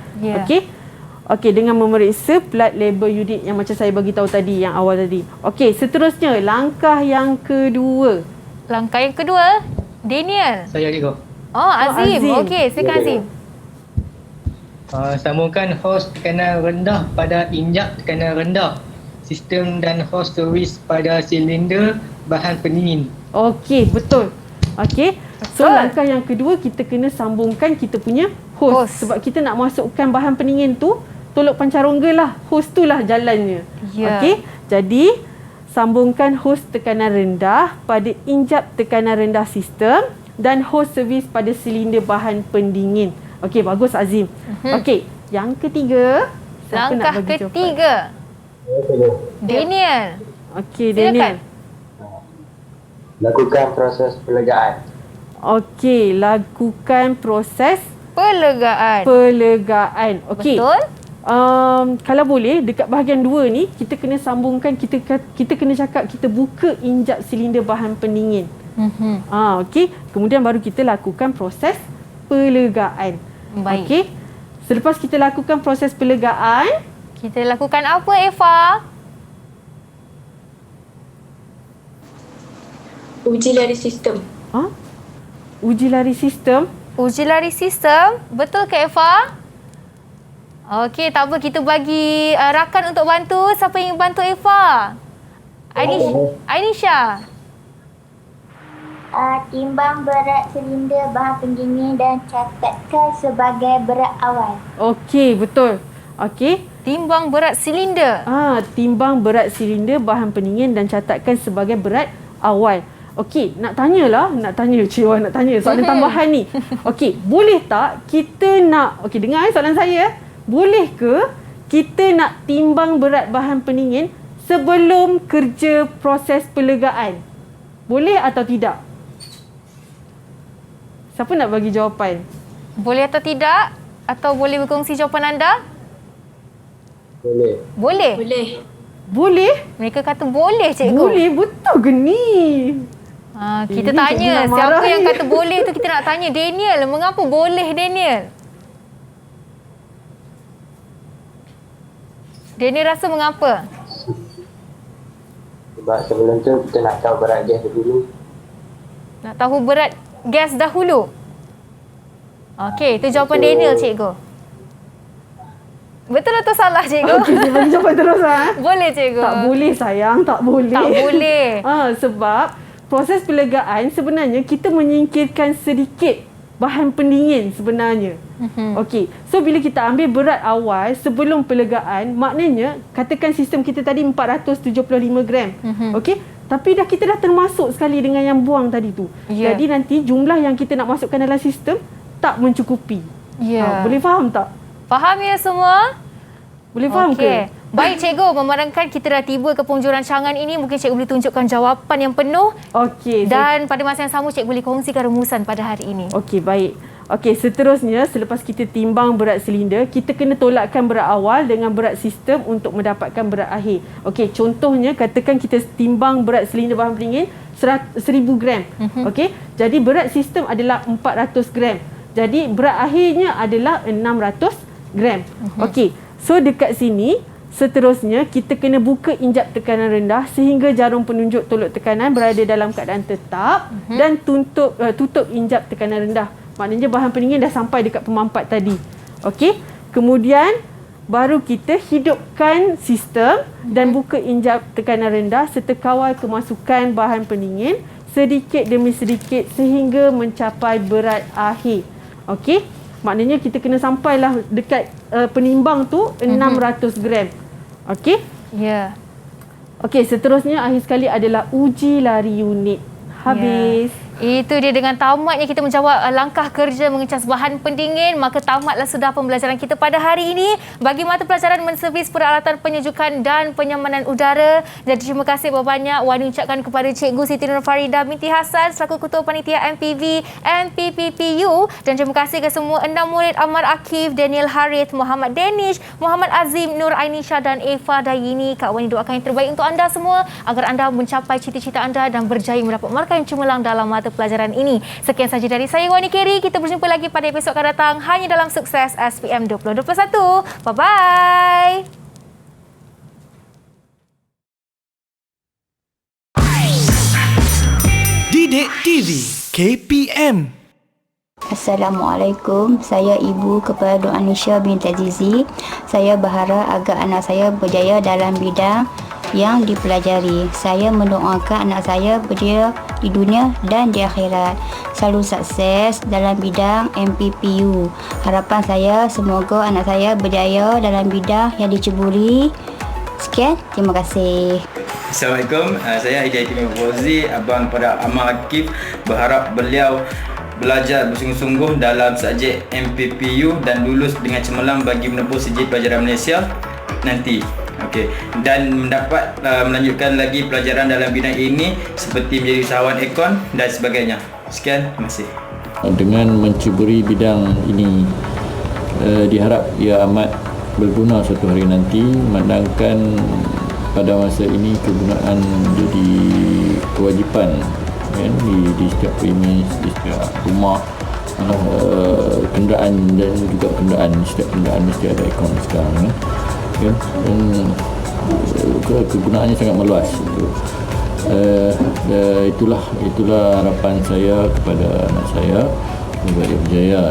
Okey, dengan memeriksa plat label unit yang macam saya bagi tahu tadi yang awal tadi. Okey, seterusnya langkah yang kedua. Langkah yang kedua, Daniel. Saya juga. Azim. Okey, silakan Azim. Sambungkan hos tekanan rendah pada injak tekanan rendah. Sistem dan hos servis pada silinder bahan pendingin. Okey, betul. Okey. So langkah yang kedua kita kena sambungkan kita punya hos. Sebab kita nak masukkan bahan pendingin tu, tolok pancarongga lah. Hos tu lah jalannya. Okey. Jadi sambungkan hos tekanan rendah pada injap tekanan rendah sistem dan hos servis pada silinder bahan pendingin. Okey, bagus Azim. Okey, yang ketiga. Langkah ketiga. Daniel. Okey, Daniel. Lakukan proses pelegaan. Okey, lakukan proses pelegaan. Okey. Betul. Kalau boleh dekat bahagian 2 ni kita kena sambungkan, kita kena cakap kita buka injap silinder bahan pendingin. Okey, kemudian baru kita lakukan proses pelegaan. Baik. Okey. Selepas kita lakukan proses pelegaan, kita lakukan apa Eva? Uji lari sistem. Uji lari sistem. Uji lari sistem. Betul ke Eva? Okey, tak apa, kita bagi rakan untuk bantu. Siapa yang bantu Eva? Ainisha. Timbang berat silinder bahan pendingin dan catatkan sebagai berat awal. Okey, betul. Okey. Timbang berat silinder. Timbang berat silinder bahan pendingin dan catatkan sebagai berat awal. Okey, nak tanya Cik Wan, nak tanya soalan tambahan ni. Okey, boleh tak kita nak, okey dengar soalan saya. Boleh ke kita nak timbang berat bahan pendingin sebelum kerja proses pelegaan? Boleh atau tidak? Siapa nak bagi jawapan? Boleh atau tidak? Atau boleh berkongsi jawapan anda? Boleh. Boleh? Boleh. Boleh? Mereka kata boleh, cikgu. Boleh, betul ke ni? Kita Ini tanya, cikgu nak siapa marah yang ni. kata boleh tu kita nak tanya. Daniel, mengapa boleh Daniel? Daniel rasa mengapa? Sebab sebelum tu kita nak tahu berat gas dulu. Nak tahu berat gas dahulu? Okey, itu jawapan Daniel, cikgu. Betul atau salah, cikgu? Okey, saya bagi jawapan terus Boleh, cikgu. Tak boleh sayang, tak boleh. Tak boleh. Sebab proses pelegaan sebenarnya kita menyingkirkan sedikit bahan pendingin sebenarnya. Okey. So bila kita ambil berat awal sebelum pelegaan, maknanya katakan sistem kita tadi 475 gram. Okey. Tapi kita dah termasuk sekali dengan yang buang tadi tu. Yeah. Jadi nanti jumlah yang kita nak masukkan dalam sistem tak mencukupi. Boleh faham tak? Faham ya semua? Boleh faham ke? Baik cikgu, memandangkan kita dah tiba ke penghujung rancangan ini, mungkin cikgu boleh tunjukkan jawapan yang penuh. Okey. Dan pada masa yang sama cikgu boleh kongsikan rumusan pada hari ini. Okey, baik. Okey, seterusnya selepas kita timbang berat silinder, kita kena tolakkan berat awal dengan berat sistem untuk mendapatkan berat akhir. Okey, contohnya katakan kita timbang berat silinder bahan pendingin 1000 gram. Okey, jadi berat sistem adalah 400 gram. Jadi berat akhirnya adalah 600 gram. Okey, so dekat sini seterusnya kita kena buka injap tekanan rendah sehingga jarum penunjuk tolok tekanan berada dalam keadaan tetap dan tutup injap tekanan rendah. Maknanya bahan pendingin dah sampai dekat pemampat tadi. Okey, kemudian baru kita hidupkan sistem dan buka injap tekanan rendah serta kawal kemasukan bahan pendingin sedikit demi sedikit sehingga mencapai berat akhir. Okey, maknanya kita kena sampailah dekat penimbang tu 600 gram. Okey? Ya. Okey, seterusnya akhir sekali adalah uji lari unit. Habis. Itu dia, dengan tamatnya kita menjawab langkah kerja mengecas bahan pendingin, maka tamatlah sudah pembelajaran kita pada hari ini bagi mata pelajaran menservis peralatan penyejukan dan penyamanan udara. Jadi terima kasih banyak Wani ucapkan kepada Cikgu Siti Nur Farida binti Hassan selaku Ketua Panitia MPV MPPPU, dan terima kasih ke semua 6 murid Ammar Akif, Daniel Harith, Muhammad Danish, Muhammad Azim, Nur Ainisha dan Eva Dayini. Kak Wani doakan yang terbaik untuk anda semua agar anda mencapai cita-cita anda dan berjaya mendapat markah yang cemerlang dalam mata pelajaran ini. Sekian sahaja dari saya, Wani Kerry. Kita berjumpa lagi pada episod akan datang hanya dalam Sukses SPM 2021. Bye-bye. Didik TV KPM. Assalamualaikum, saya Ibu Kepala Dr. Anisha binti Azizi. Saya berharap agar anak saya berjaya dalam bidang yang dipelajari. Saya mendoakan anak saya berjaya di dunia dan di akhirat. Selalu sukses dalam bidang MPPU. Harapan saya semoga anak saya berjaya dalam bidang yang diceburi. Sekian, terima kasih. Assalamualaikum, saya Hidayatullah Fauzi, abang pada Ammar Akif. Berharap beliau belajar bersungguh-sungguh dalam subjek MPPU dan lulus dengan cemerlang bagi menembus sijil pelajaran Malaysia nanti. Okey, dan mendapat melanjutkan lagi pelajaran dalam bidang ini seperti menjadi usahawan ekon dan sebagainya. Sekian, terima kasih. Dengan mencuburi bidang ini, diharap ia amat berguna suatu hari nanti, memandangkan pada masa ini kegunaan menjadi kewajipan kan, di setiap premis, di setiap rumah, kenderaan dan juga kenderaan, setiap kenderaan mesti ada ekon sekarang kan. Dan kegunaannya sangat meluas. Itulah harapan saya kepada anak saya semoga dia berjaya.